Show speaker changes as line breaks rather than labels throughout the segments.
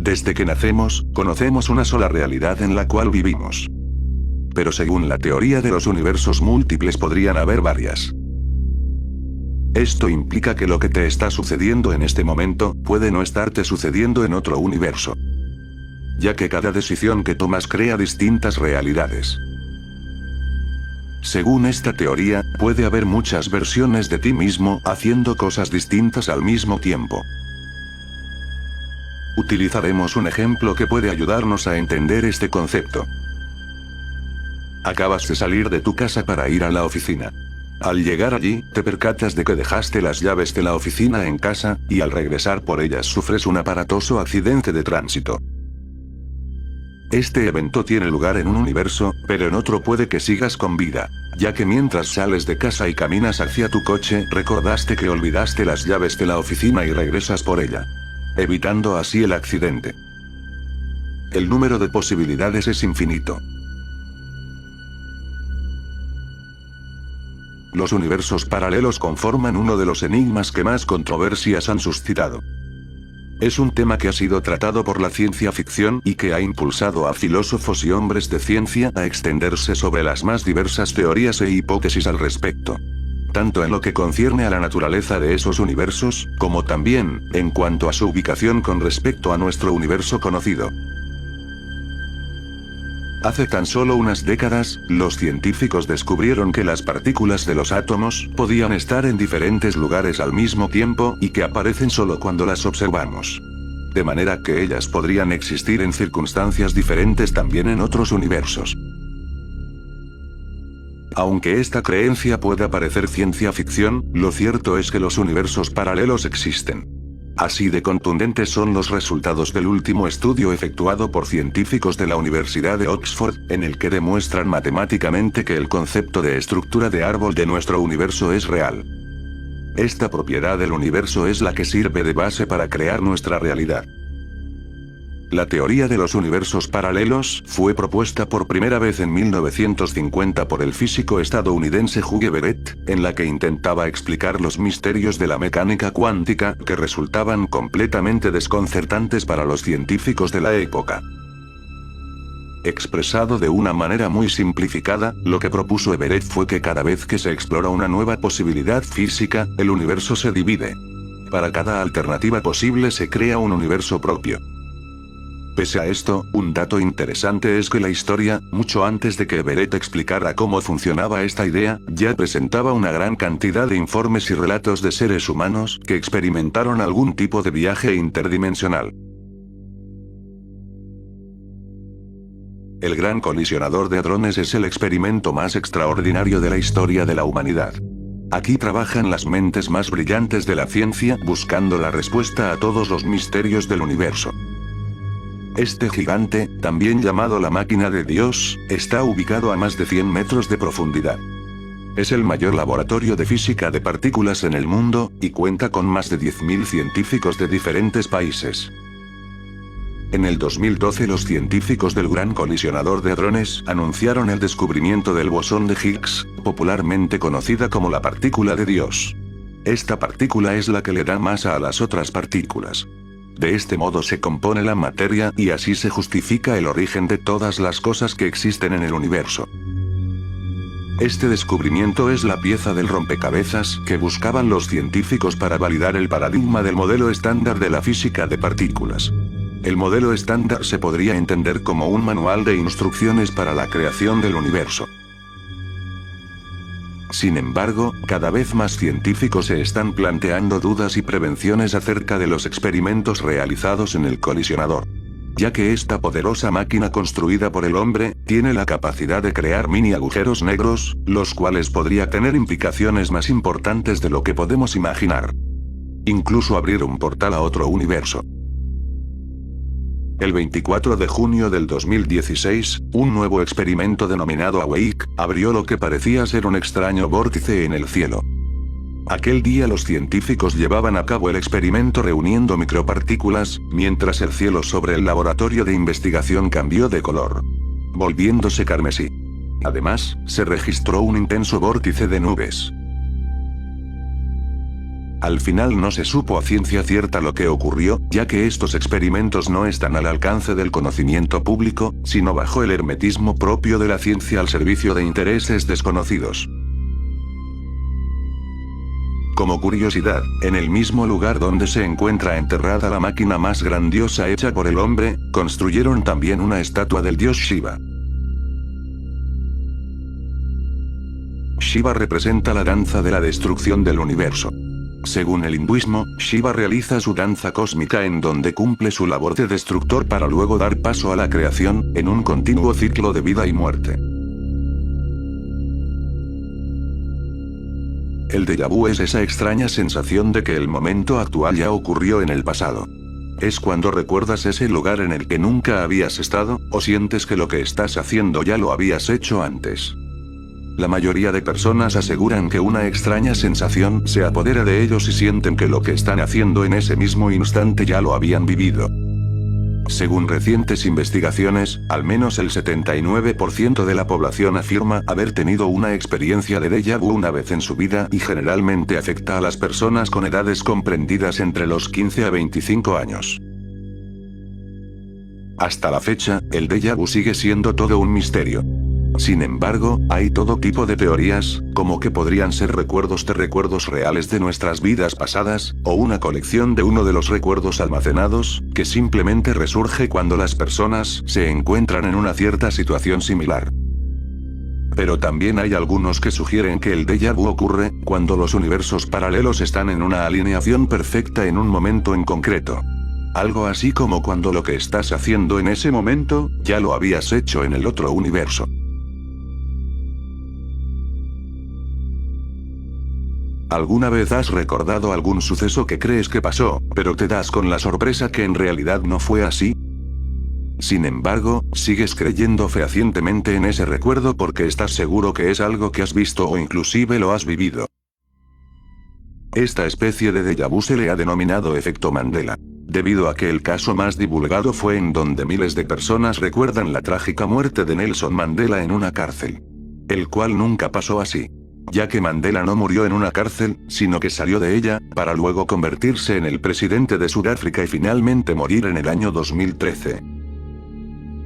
Desde que nacemos, conocemos una sola realidad en la cual vivimos. Pero según la teoría de los universos múltiples podrían haber varias. Esto implica que lo que te está sucediendo en este momento, puede no estarte sucediendo en otro universo. Ya que cada decisión que tomas crea distintas realidades. Según esta teoría, puede haber muchas versiones de ti mismo haciendo cosas distintas al mismo tiempo. Utilizaremos un ejemplo que puede ayudarnos a entender este concepto. Acabas de salir de tu casa para ir a la oficina. Al llegar allí, te percatas de que dejaste las llaves de la oficina en casa, y al regresar por ellas sufres un aparatoso accidente de tránsito. Este evento tiene lugar en un universo, pero en otro puede que sigas con vida, ya que mientras sales de casa y caminas hacia tu coche, recordaste que olvidaste las llaves de la oficina y regresas por ella, evitando así el accidente. El número de posibilidades es infinito. Los universos paralelos conforman uno de los enigmas que más controversias han suscitado. Es un tema que ha sido tratado por la ciencia ficción y que ha impulsado a filósofos y hombres de ciencia a extenderse sobre las más diversas teorías e hipótesis al respecto. Tanto en lo que concierne a la naturaleza de esos universos, como también, en cuanto a su ubicación con respecto a nuestro universo conocido. Hace tan solo unas décadas, los científicos descubrieron que las partículas de los átomos podían estar en diferentes lugares al mismo tiempo y que aparecen solo cuando las observamos. De manera que ellas podrían existir en circunstancias diferentes también en otros universos. Aunque esta creencia pueda parecer ciencia ficción, lo cierto es que los universos paralelos existen. Así de contundentes son los resultados del último estudio efectuado por científicos de la Universidad de Oxford, en el que demuestran matemáticamente que el concepto de estructura de árbol de nuestro universo es real. Esta propiedad del universo es la que sirve de base para crear nuestra realidad. La teoría de los universos paralelos fue propuesta por primera vez en 1950 por el físico estadounidense Hugh Everett, en la que intentaba explicar los misterios de la mecánica cuántica que resultaban completamente desconcertantes para los científicos de la época. Expresado de una manera muy simplificada, lo que propuso Everett fue que cada vez que se explora una nueva posibilidad física, el universo se divide. Para cada alternativa posible se crea un universo propio. Pese a esto, un dato interesante es que la historia, mucho antes de que Everett explicara cómo funcionaba esta idea, ya presentaba una gran cantidad de informes y relatos de seres humanos que experimentaron algún tipo de viaje interdimensional. El Gran Colisionador de Hadrones es el experimento más extraordinario de la historia de la humanidad. Aquí trabajan las mentes más brillantes de la ciencia buscando la respuesta a todos los misterios del universo. Este gigante, también llamado la máquina de Dios, está ubicado a más de 100 metros de profundidad. Es el mayor laboratorio de física de partículas en el mundo, y cuenta con más de 10.000 científicos de diferentes países. En el 2012 los científicos del Gran Colisionador de Hadrones anunciaron el descubrimiento del bosón de Higgs, popularmente conocida como la partícula de Dios. Esta partícula es la que le da masa a las otras partículas. De este modo se compone la materia y así se justifica el origen de todas las cosas que existen en el universo. Este descubrimiento es la pieza del rompecabezas que buscaban los científicos para validar el paradigma del modelo estándar de la física de partículas. El modelo estándar se podría entender como un manual de instrucciones para la creación del universo. Sin embargo, cada vez más científicos se están planteando dudas y prevenciones acerca de los experimentos realizados en el colisionador. Ya que esta poderosa máquina construida por el hombre, tiene la capacidad de crear mini agujeros negros, los cuales podría tener implicaciones más importantes de lo que podemos imaginar. Incluso abrir un portal a otro universo. El 24 de junio del 2016, un nuevo experimento denominado Awake, abrió lo que parecía ser un extraño vórtice en el cielo. Aquel día los científicos llevaban a cabo el experimento reuniendo micropartículas, mientras el cielo sobre el laboratorio de investigación cambió de color, volviéndose carmesí. Además, se registró un intenso vórtice de nubes. Al final no se supo a ciencia cierta lo que ocurrió, ya que estos experimentos no están al alcance del conocimiento público, sino bajo el hermetismo propio de la ciencia al servicio de intereses desconocidos. Como curiosidad, en el mismo lugar donde se encuentra enterrada la máquina más grandiosa hecha por el hombre, construyeron también una estatua del dios Shiva. Shiva representa la danza de la destrucción del universo. Según el hinduismo, Shiva realiza su danza cósmica en donde cumple su labor de destructor para luego dar paso a la creación, en un continuo ciclo de vida y muerte. El déjà vu es esa extraña sensación de que el momento actual ya ocurrió en el pasado. Es cuando recuerdas ese lugar en el que nunca habías estado, o sientes que lo que estás haciendo ya lo habías hecho antes. La mayoría de personas aseguran que una extraña sensación se apodera de ellos y sienten que lo que están haciendo en ese mismo instante ya lo habían vivido. Según recientes investigaciones, al menos el 79% de la población afirma haber tenido una experiencia de déjà vu una vez en su vida y generalmente afecta a las personas con edades comprendidas entre los 15 a 25 años. Hasta la fecha, el déjà vu sigue siendo todo un misterio. Sin embargo, hay todo tipo de teorías, como que podrían ser recuerdos de recuerdos reales de nuestras vidas pasadas, o una colección de uno de los recuerdos almacenados, que simplemente resurge cuando las personas se encuentran en una cierta situación similar. Pero también hay algunos que sugieren que el déjà vu ocurre cuando los universos paralelos están en una alineación perfecta en un momento en concreto. Algo así como cuando lo que estás haciendo en ese momento, ya lo habías hecho en el otro universo. ¿Alguna vez has recordado algún suceso que crees que pasó, pero te das con la sorpresa que en realidad no fue así? Sin embargo, sigues creyendo fehacientemente en ese recuerdo porque estás seguro que es algo que has visto o inclusive lo has vivido. Esta especie de déjà vu se le ha denominado efecto Mandela, debido a que el caso más divulgado fue en donde miles de personas recuerdan la trágica muerte de Nelson Mandela en una cárcel. El cual nunca pasó así. Ya que Mandela no murió en una cárcel, sino que salió de ella, para luego convertirse en el presidente de Sudáfrica y finalmente morir en el año 2013.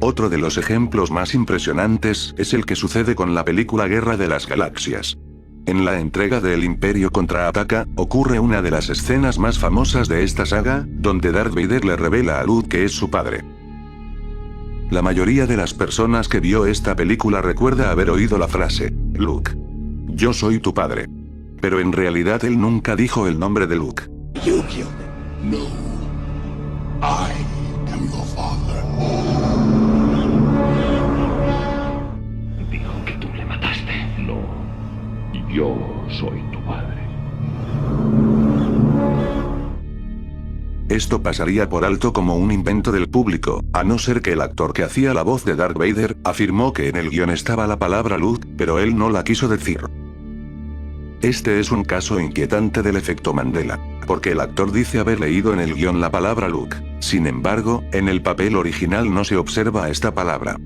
Otro de los ejemplos más impresionantes es el que sucede con la película Guerra de las Galaxias. En la entrega de El Imperio contraataca, ocurre una de las escenas más famosas de esta saga, donde Darth Vader le revela a Luke que es su padre. La mayoría de las personas que vio esta película recuerda haber oído la frase, Luke, yo soy tu padre. Pero en realidad él nunca dijo el nombre de Luke.
You killed him. No. I am your father.
Dijo que tú le mataste. No. Yo soy tu padre.
Esto pasaría por alto como un invento del público, a no ser que el actor que hacía la voz de Darth Vader afirmó que en el guión estaba la palabra Luke, pero él no la quiso decir. Este es un caso inquietante del efecto Mandela, porque el actor dice haber leído en el guión la palabra Luke, sin embargo, en el papel original no se observa esta palabra.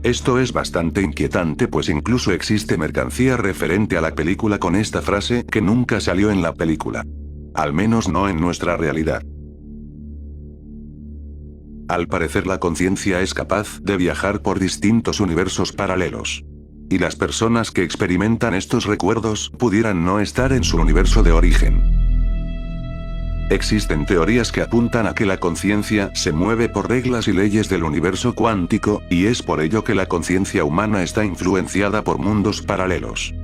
Esto es bastante inquietante pues incluso existe mercancía referente a la película con esta frase que nunca salió en la película. Al menos no en nuestra realidad. Al parecer la conciencia es capaz de viajar por distintos universos paralelos. Y las personas que experimentan estos recuerdos pudieran no estar en su universo de origen. Existen teorías que apuntan a que la conciencia se mueve por reglas y leyes del universo cuántico, y es por ello que la conciencia humana está influenciada por mundos paralelos.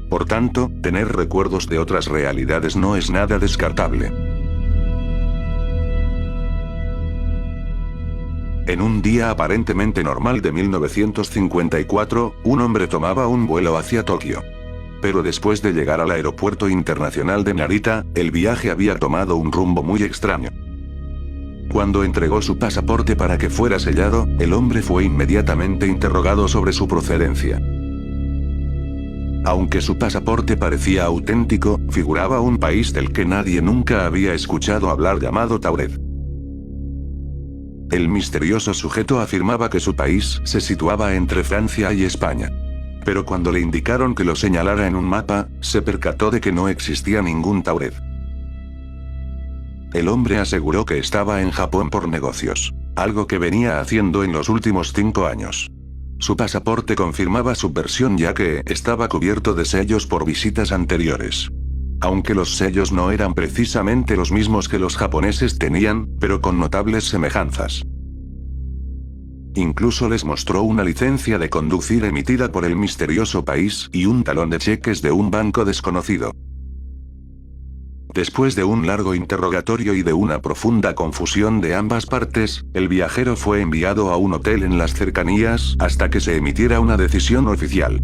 Por tanto, tener recuerdos de otras realidades no es nada descartable. En un día aparentemente normal de 1954, un hombre tomaba un vuelo hacia Tokio. Pero después de llegar al aeropuerto internacional de Narita, el viaje había tomado un rumbo muy extraño. Cuando entregó su pasaporte para que fuera sellado, el hombre fue inmediatamente interrogado sobre su procedencia. Aunque su pasaporte parecía auténtico, figuraba un país del que nadie nunca había escuchado hablar llamado Tauret. El misterioso sujeto afirmaba que su país se situaba entre Francia y España. pero cuando le indicaron que lo señalara en un mapa, se percató de que no existía ningún Tauret. El hombre aseguró que estaba en Japón por negocios, algo que venía haciendo en los últimos 5 años. Su pasaporte confirmaba su versión ya que estaba cubierto de sellos por visitas anteriores. Aunque los sellos no eran precisamente los mismos que los japoneses tenían, pero con notables semejanzas. Incluso les mostró una licencia de conducir emitida por el misterioso país y un talón de cheques de un banco desconocido. Después de un largo interrogatorio y de una profunda confusión de ambas partes, el viajero fue enviado a un hotel en las cercanías hasta que se emitiera una decisión oficial.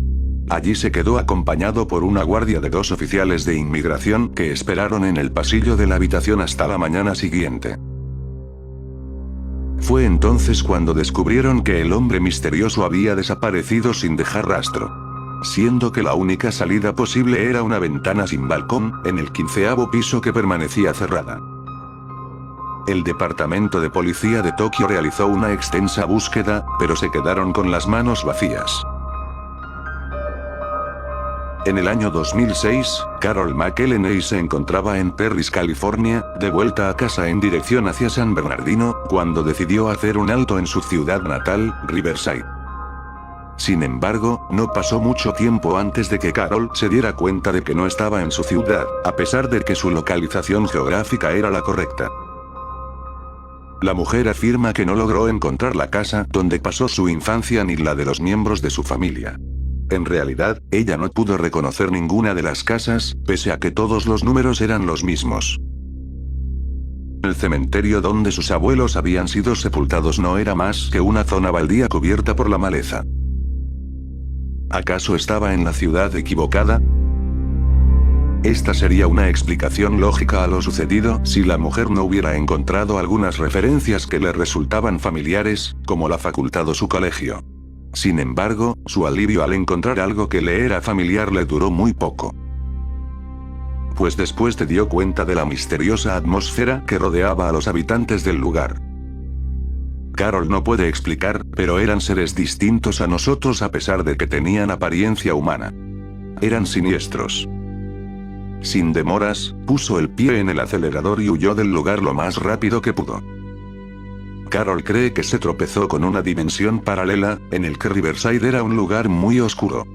Allí se quedó acompañado por una guardia de 2 oficiales de inmigración que esperaron en el pasillo de la habitación hasta la mañana siguiente. Fue entonces cuando descubrieron que el hombre misterioso había desaparecido sin dejar rastro. Siendo que la única salida posible era una ventana sin balcón, en el 15º piso que permanecía cerrada. El departamento de policía de Tokio realizó una extensa búsqueda, pero se quedaron con las manos vacías. En el año 2006, Carol McElhenney se encontraba en Perris, California, de vuelta a casa en dirección hacia San Bernardino, cuando decidió hacer un alto en su ciudad natal, Riverside. Sin embargo, no pasó mucho tiempo antes de que Carol se diera cuenta de que no estaba en su ciudad, a pesar de que su localización geográfica era la correcta. La mujer afirma que no logró encontrar la casa donde pasó su infancia ni la de los miembros de su familia. En realidad, ella no pudo reconocer ninguna de las casas, pese a que todos los números eran los mismos. El cementerio donde sus abuelos habían sido sepultados no era más que una zona baldía cubierta por la maleza. ¿Acaso estaba en la ciudad equivocada? Esta sería una explicación lógica a lo sucedido si la mujer no hubiera encontrado algunas referencias que le resultaban familiares, como la facultad o su colegio. Sin embargo, su alivio al encontrar algo que le era familiar le duró muy poco. Pues después se dio cuenta de la misteriosa atmósfera que rodeaba a los habitantes del lugar. Carol no puede explicar, pero eran seres distintos a nosotros a pesar de que tenían apariencia humana. Eran siniestros. Sin demoras, puso el pie en el acelerador y huyó del lugar lo más rápido que pudo. Carol cree que se tropezó con una dimensión paralela, en el que Riverside era un lugar muy oscuro.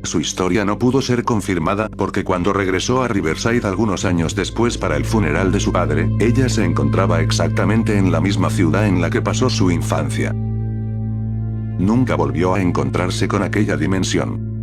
Su historia no pudo ser confirmada porque cuando regresó a Riverside algunos años después para el funeral de su padre, ella se encontraba exactamente en la misma ciudad en la que pasó su infancia. Nunca volvió a encontrarse con aquella dimensión.